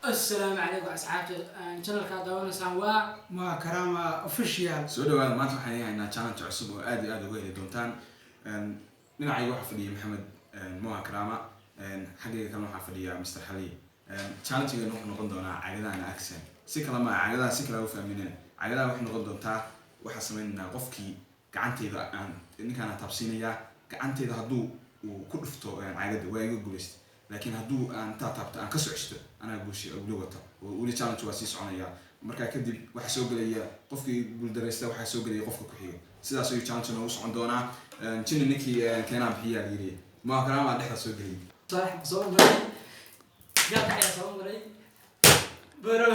السلام عليكم أصحابي channel ka daawanaysan waa ما كرامة official soo dhawaada maanta waxaan yahaynaa challenge cusub oo aad iyo aad uga heli doontaan dhinacayga waxaa fadhiya maxamed moha karama xaggayga kalena waxaa fadhiya Mr. Xali challenge-geena wuxuu noqon doonaa cagadahan accent si kala ma cagadaha si kala u fahmineen cagadaha waxay noqon doontaa waxa sameynaa qofkii gacanteeda aan ninkaan taabsiinaya gacanteeda hadduu uu ku dhufto cagada waa iga guuleystay laakiin hadduu aan taabto aan ka soo ceshto anaa guushay ugu wata wali challenge waa sii soconaya markaa kadib waxa soo galaya qofkii guuldareysta waxa soo galaya qofka ku xiga sidaas ayuu challenge noogu socon doonaa jini ninkii keenaa bixiyaa yiri ma karama dhexda soo galay صالح soo maray gaarka ayaa soo maray baro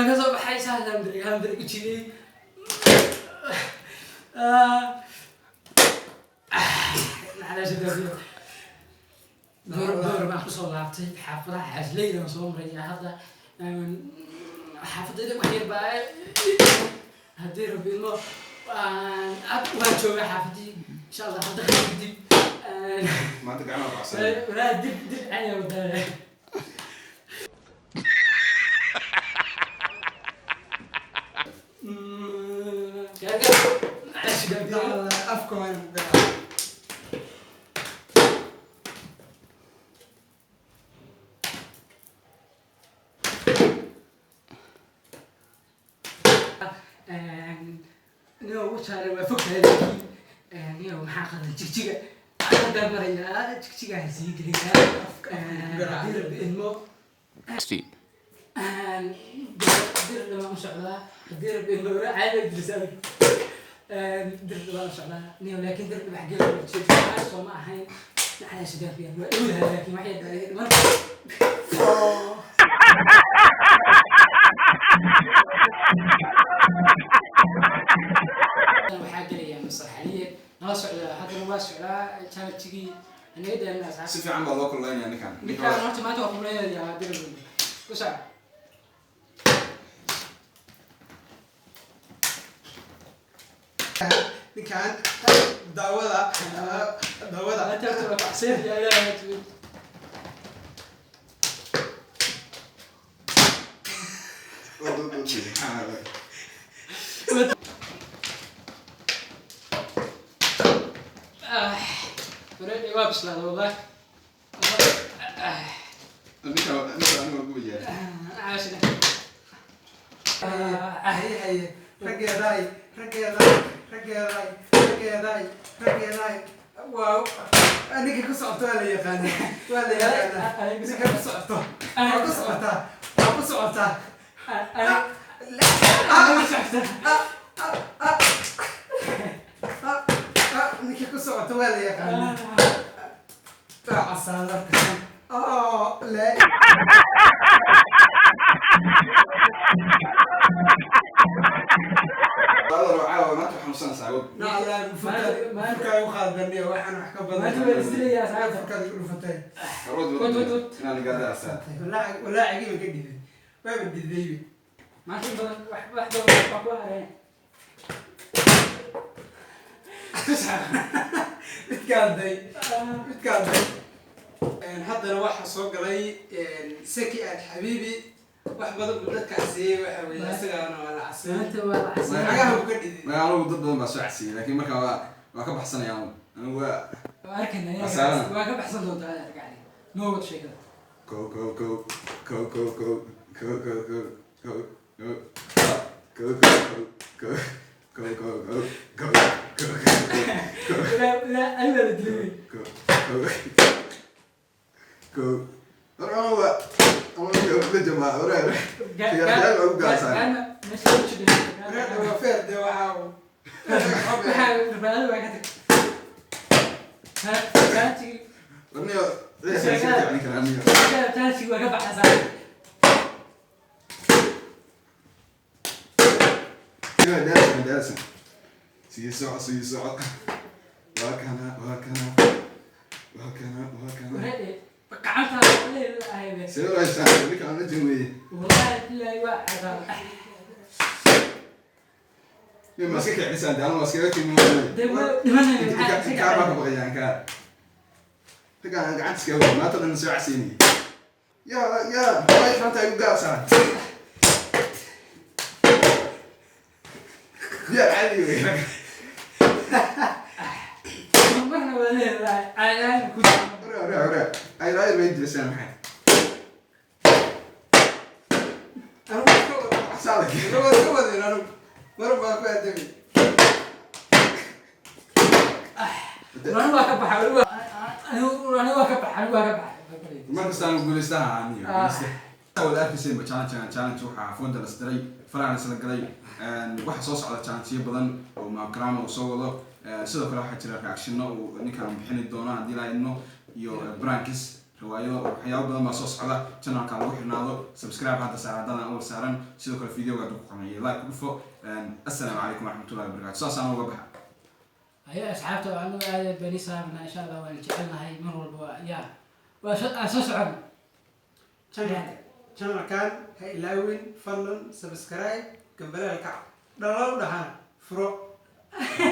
ka soo baxay saadan bari ku jiray على جداري دور ما خصو لابتي حافظة حاجلي صوم رجع هذا حافظة ده وحير بقى هدير بينه أبغى شو حافظي إن شاء الله هذا حافظي ما أنت قاعد مع عسل لا دب عيني وده أفكار نيو وشاري وفكر هذه نيو محاقة جيجيجا أنا مرينا جيجيجا هسي كذا دير بإنمو دير لما مش على دير بإنمو عادي درسان دير لما مش على نيو لكن دير بحكي لك شيء عايش وما هاي على شدة فيها وأقولها لكن ما حد ما كانت تجي نيدا الناس si fiican baa loo kulleynaya ninkaan ninkaan horta maanta waa kulleynaya dirbiga ku saar ninkaan daawada انت تبقى تحسين يا لا فريدي وابس لا والله ninkaan ugu yahay عاشنا هي رجاي واو أنا كي كسرت ولا يقانا أنا كي كسرت أنا كسرت انا نيكي كسرت ولا يقانا تعصالك لا هذا رعاوة ما تروح نصنا سعود لا فكا يخاذ بني وحنا حكى بدل ما تبي تستري يا سعد فكا يقولوا فتاي رد أنا قاعد أسأل ولا عقيم كده ما بدي ذيبي ما تبي واحده واحده بتقاضي حتى لو واحد سوق لي سكي حبيبي واحد بدل بدك عسيه وحوي أنا ولا عسيه انت ولا عسى حاجة هو كده ما أنا ضد ما سعسي لكن ما كان ما كان بحسن يوم أنا هو واركن يا واقف احسن لو تعال ارجع لي مو شيء كذا كو كو كو كو كو كو كو كو كو كو كو كو كو لا ايوه الدليل كو هو أنا جماعة ورا انا مش كده هذا هو فرد وعاو كانتي أنا ليش يعني كلامي كانتي وقف حساب دارسة سيسوع وهكذا قعدتها هاي سيروا يا شباب اللي كانوا نجومي والله لا واحد لما سكت عيسى ده أنا مسكت كم دمنا كاربك بغيان كار رجع قعدت سكوت ما تقدر نسوي عسيني يا رايح أنت يبقى صار يا علي ما ولا عيال كنت ورا أي راي بيد لسان محل أنا مش حصلك كود أنا مرة ما أكو أدمي أنا واقف بحاول أنا واقف بحاول ما كستان نقول استها عني أول أركيسين بتشالنج وحى فوند الأسدري فرع نسل الجري واحد صوص على تشالنج بدن ومع كرامة وصوله sidoo kale waxaa jira reactionno uu ninkaan bixini doono haddii la idno iyo brankis riwaayo waxyaabo badan baa soo socda channelka lagu xirnaado subscribe hadda saacadadan awal saaran sidoo kale videoga ku qameeyay like ku dhufo assalaamu calaykum waraxmatullahi wabarakaatu saasaan uga baxa ayaa asxaabta aanu aad bani saamna insha Allah waan jecelnahay mar walba yaa waa soo socon channelkan ha ilaawin fadlan subscribe gambalaalka dhalo dhahan furo